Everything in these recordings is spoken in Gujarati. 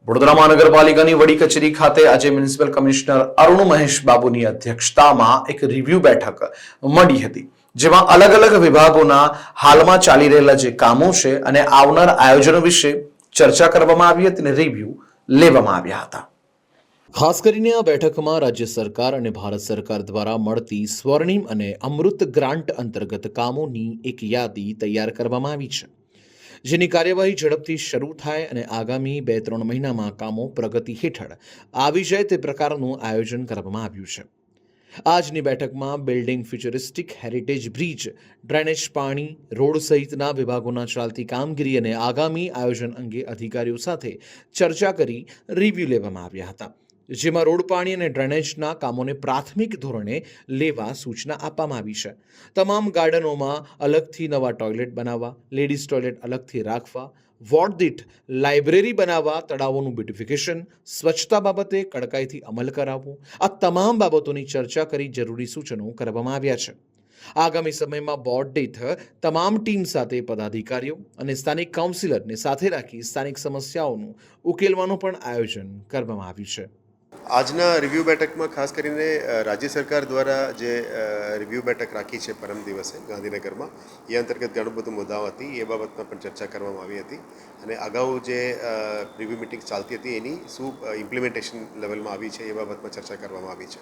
વડોદરા મહાનગરપાલિકાની વડી કચેરી ખાતે આજે મ્યુનિસિપલ કમિશનર અરુણ મહેશ બાબુની અધ્યક્ષતામાં એક રિવ્યુ બેઠક મળી હતી, જેમાં અલગ અલગ વિભાગોના હાલમાં ચાલી રહેલા જે કામો છે અને આવનાર આયોજનો વિશે ચર્ચા કરવામાં આવી હતી અને રિવ્યુ લેવામાં આવ્યા હતા. ખાસ કરીને આ બેઠકમાં રાજ્ય સરકાર અને ભારત સરકાર દ્વારા મળતી સ્વર્ણિમ અને અમૃત ગ્રાન્ટ અંતર્ગત કામોની એક યાદી તૈયાર કરવામાં આવી છે, જેની કાર્યવાહી ઝડપથી શરૂ થાય અને આગામી 2-3 મહિનામાં કામો પ્રગતિ હેઠળ આવી જાય તે પ્રકારનું આયોજન કરવામાં આવ્યું છે. આજની બેઠકમાં building, futuristic heritage bridge, drainage, પાણી, રોડ સહિતના વિભાગોના ચાલતી કામગીરી અને આગામી આયોજન અંગે અધિકારીઓ સાથે ચર્ચા કરી રિવ્યુ લેવામાં આવ્યા હતા, જેમાં રોડ, પાણી અને ડ્રેનેજના કામોને પ્રાથમિક ધોરણે લેવા સૂચના આપવામાં આવી છે. તમામ ગાર્ડનોમાં અલગથી નવા ટોયલેટ બનાવવા, લેડીઝ ટોયલેટ અલગથી રાખવા, વોર્ડ દીઠ લાઇબ્રેરી બનાવવા, તળાવોનું બ્યુટિફિકેશન, સ્વચ્છતા બાબતે કડકાઈથી અમલ કરાવવો, આ તમામ બાબતોની ચર્ચા કરી જરૂરી સૂચનો કરવામાં આવ્યા છે. આગામી સમયમાં બોર્ડ દીઠ તમામ ટીમ સાથે પદાધિકારીઓ અને સ્થાનિક કાઉન્સિલરને સાથે રાખી સ્થાનિક સમસ્યાઓનું ઉકેલવાનું પણ આયોજન કરવામાં આવ્યું છે. આજના રિવ્યૂ બેઠકમાં ખાસ કરીને રાજ્ય સરકાર દ્વારા જે રિવ્યૂ બેઠક રાખી છે પરમ દિવસે ગાંધીનગરમાં, એ અંતર્ગત ઘણું બધું મુદ્દાઓ હતી, એ બાબતમાં પણ ચર્ચા કરવામાં આવી હતી. અને અગાઉ જે રિવ્યૂ મિટિંગ ચાલતી હતી એની શું ઇમ્પ્લિમેન્ટેશન લેવલમાં આવી છે એ બાબતમાં ચર્ચા કરવામાં આવી છે.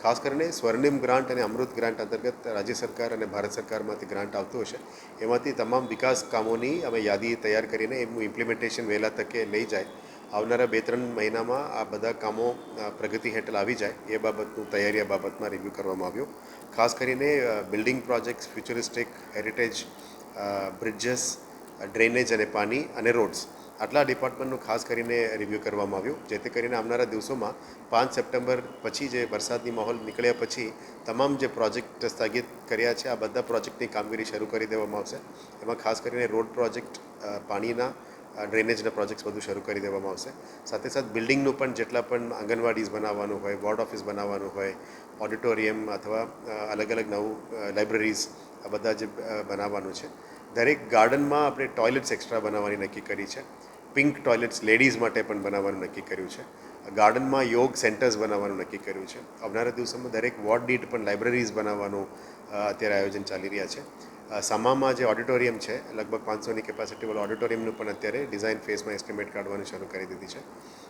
ખાસ કરીને સ્વર્ણિમ ગ્રાન્ટ અને અમૃત ગ્રાન્ટ અંતર્ગત રાજ્ય સરકાર અને ભારત સરકારમાંથી ગ્રાન્ટ આવતું હશે, એમાંથી તમામ વિકાસ કામોની અમે યાદી તૈયાર કરીને એમનું ઇમ્પ્લિમેન્ટેશન વહેલા તકે લઈ જાય, આવનારા 2-3 મહિનામાં આ બધા કામો પ્રગતિ હેઠળ આવી જાય એ બાબતનું તૈયારી આ બાબતમાં રિવ્યૂ કરવામાં આવ્યો. ખાસ કરીને building projects, futuristic, heritage, bridges, drainage અને પાણી અને રોડ્સ, આટલા ડિપાર્ટમેન્ટનું ખાસ કરીને રિવ્યૂ કરવામાં આવ્યું, જેથી કરીને આવનારા દિવસોમાં 5 સપ્ટેમ્બર પછી જે વરસાદની માહોલ નીકળ્યા પછી તમામ જે પ્રોજેક્ટ સ્થગિત કર્યા છે આ બધા પ્રોજેક્ટની કામગીરી શરૂ કરી દેવામાં આવશે. એમાં ખાસ કરીને રોડ પ્રોજેક્ટ, પાણીના, ડ્રેનેજના પ્રોજેક્ટ્સ બધું શરૂ કરી દેવામાં આવશે. સાથે સાથે બિલ્ડિંગનું પણ જેટલા પણ આંગણવાડીઝ બનાવવાનું હોય, વોર્ડ ઓફિસ બનાવવાનું હોય, ઓડિટોરિયમ અથવા અલગ અલગ નવું લાઇબ્રેરીઝ, આ બધા જે બનાવવાનું છે. દરેક ગાર્ડનમાં આપણે ટોયલેટ્સ એક્સ્ટ્રા બનાવવાની નક્કી કરી છે. પિંક ટોયલેટ્સ લેડીઝ માટે પણ બનાવવાનું નક્કી કર્યું છે. ગાર્ડનમાં યોગ સેન્ટર્સ બનાવવાનું નક્કી કર્યું છે. આવનારા દિવસોમાં દરેક વોર્ડ દીઠ પણ લાઇબ્રેરીઝ બનાવવાનું અત્યારે આયોજન ચાલી રહ્યા છે. સામામાં જે ઓડિટોરિયમ છે, લગભગ 500ની કેપેસિટીવાળું ઓડિટોરિયમનું પણ અત્યારે ડિઝાઇન ફેઝમાં એસ્ટિમેટ કાઢવાનું શરૂ કરી દીધી છે.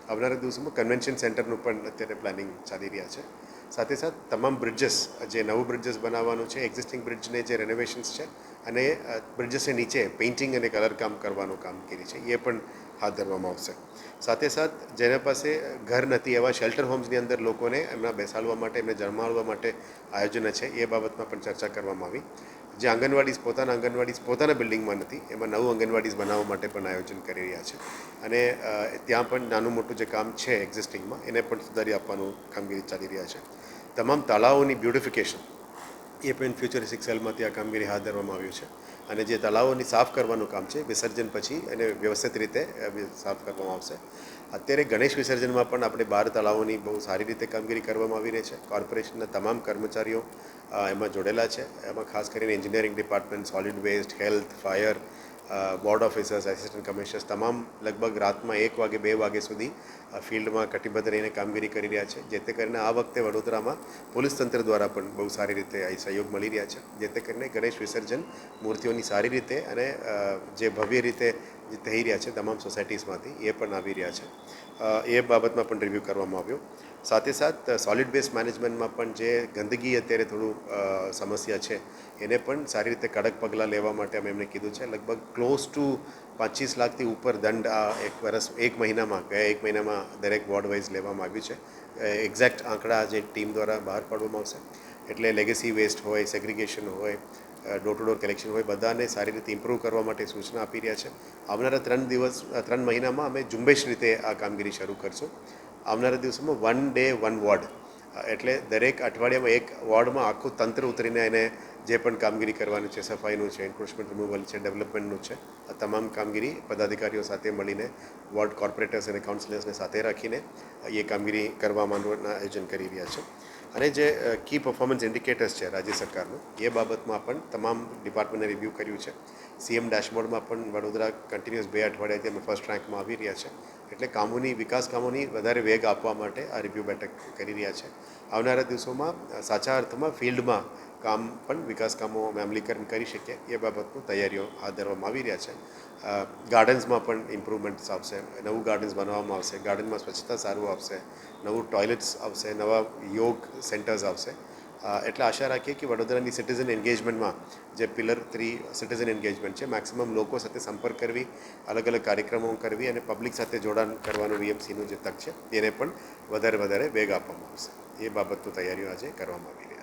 આવનારા દિવસોમાં કન્વેન્શન સેન્ટરનું પણ અત્યારે પ્લાનિંગ ચાલી રહ્યા છે. સાથે સાથે તમામ બ્રિજેસ, જે નવું બ્રિજેસ બનાવવાનું છે, એક્ઝિસ્ટિંગ બ્રિજને જે રેનોવેશન્સ છે અને બ્રિજેસને નીચે પેઇન્ટિંગ અને કલર કામ કરવાનું કામગીરી છે, એ પણ હાથ ધરવામાં આવશે. સાથે સાથે જેના પાસે ઘર નથી એવા શેલ્ટર હોમ્સની અંદર લોકોને એમના બેસાડવા માટે, એમને જમાડવા માટે આયોજન છે, એ બાબતમાં પણ ચર્ચા કરવામાં આવી. જે આંગણવાડીઝ પોતાના બિલ્ડિંગમાં નથી, એમાં નવું આંગણવાડીઝ બનાવવા માટે પણ આયોજન કરી રહ્યા છે. અને ત્યાં પણ નાનું મોટું જે કામ છે એક્ઝિસ્ટિંગમાં એને પણ સુધારી આપવાનું કામગીરી ચાલી રહ્યા છે. તમામ તળાવોની બ્યુટિફિકેશન એ પણ ફ્યુચરિસ્ટિક સેલમાંથી આ કામગીરી હાથ ધરવામાં આવ્યું છે. અને જે તળાવોની સાફ કરવાનું કામ છે વિસર્જન પછી એને વ્યવસ્થિત રીતે સાફ કરવામાં આવશે. અત્યારે ગણેશ વિસર્જનમાં પણ આપણે 12 તળાવોની બહુ સારી રીતે કામગીરી કરવામાં આવી રહી છે. કોર્પોરેશનના તમામ કર્મચારીઓ એમાં જોડેલા છે. એમાં ખાસ કરીને engineering department, solid waste, health, fire, board officers, assistant commissioners તમામ લગભગ રાતમાં 1 વાગે 2 વાગ્યા સુધી ફિલ્ડમાં કટિબદ્ધ રહીને કામગીરી કરી રહ્યા છે. જેથી કરીને આ વખતે વડોદરામાં પોલીસ તંત્ર દ્વારા પણ બહુ સારી રીતે સહયોગ મળી રહ્યા છે. જેથી કરીને ગણેશ વિસર્જન મૂર્તિઓની સારી રીતે અને જે ભવ્ય રીતે જે થઈ રહ્યા છે તમામ સોસાયટીઝમાંથી એ પણ આવી રહ્યા છે. એ બાબતમાં પણ રિવ્યૂ કરવામાં આવ્યો. સાથે સાથે સોલિડ વેસ્ટ મેનેજમેન્ટમાં પણ જે ગંદકી અત્યારે થોડું સમસ્યા છે એને પણ સારી રીતે કડક પગલાં લેવા માટે અમે એમને કીધું છે. લગભગ ક્લોઝ ટુ 25 લાખથી ઉપર દંડ આ એક મહિનામાં દરેક વોર્ડ વાઇઝ લેવામાં આવ્યું છે. એક્ઝેક્ટ આંકડા જે ટીમ દ્વારા બહાર પાડવામાં આવશે. એટલે લેગેસી વેસ્ટ હોય, સેગ્રિગેશન હોય, ડોર ટુ ડોર કલેક્શન હોય, બધાને સારી રીતે ઇમ્પ્રૂવ કરવા માટે સૂચના આપી રહ્યા છે. આવનારા 3 મહિનામાં અમે ઝુંબેશ રીતે આ કામગીરી શરૂ કરશું. આવનારા દિવસોમાં 1 ડે 1 વોર્ડ, એટલે દરેક અઠવાડિયામાં એક વોર્ડમાં આખું તંત્ર ઉતરીને એને જે પણ કામગીરી કરવાની છે, સફાઈનું છે, એન્ક્રોચમેન્ટ રિમૂવલ છે, ડેવલપમેન્ટનું છે, આ તમામ કામગીરી પદાધિકારીઓ સાથે મળીને વોર્ડ કોર્પોરેટર્સ અને કાઉન્સિલર્સને સાથે રાખીને એ કામગીરી કરવા માંડવાનું આયોજન કરી રહ્યા છે. અને જે કી પરફોર્મન્સ ઇન્ડિકેટર્સ છે રાજ્ય સરકારનું એ બાબતમાં પણ તમામ ડિપાર્ટમેન્ટે રિવ્યૂ કર્યું છે. સીએમ ડેશબોર્ડમાં પણ વડોદરા કન્ટિન્યુઅસ 2 અઠવાડિયાથી અમે ફર્સ્ટ રેન્કમાં આવી રહ્યા છે. એટલે વિકાસ કામોની વધારે વેગ આપવા માટે આ રિવ્યૂ બેઠક કરી રહ્યા છે. આવનારા દિવસોમાં સાચા અર્થમાં ફિલ્ડમાં કામ પણ વિકાસ કામો અમે અમલીકરણ કરી શકીએ એ બાબતનું તૈયારીઓ હાથ ધરવામાં આવી રહ્યા છે. ગાર્ડન્સમાં પણ ઇમ્પ્રુવમેન્ટ્સ આવશે, નવું ગાર્ડન્સ બનાવવામાં આવશે, ગાર્ડનમાં સ્વચ્છતા સારું આવશે, નવું ટોયલેટ્સ આવશે, નવા યોગ સેન્ટર્સ આવશે. એટલે આશા રાખીએ કે વડોદરાની સિટીઝન એન્ગેજમેન્ટમાં જે પિલર 3 સિટીઝન એન્ગેજમેન્ટ છે, મેક્સિમમ લોકો સાથે સંપર્ક કરવી, અલગ અલગ કાર્યક્રમો કરવી અને પબ્લિક સાથે જોડાણ કરવાનું વીએમસીનું જે તક છે એને પણ વધારે વેગ આપવામાં આવશે. એ બાબતની તૈયારીઓ આજે કરવામાં આવી રહી છે.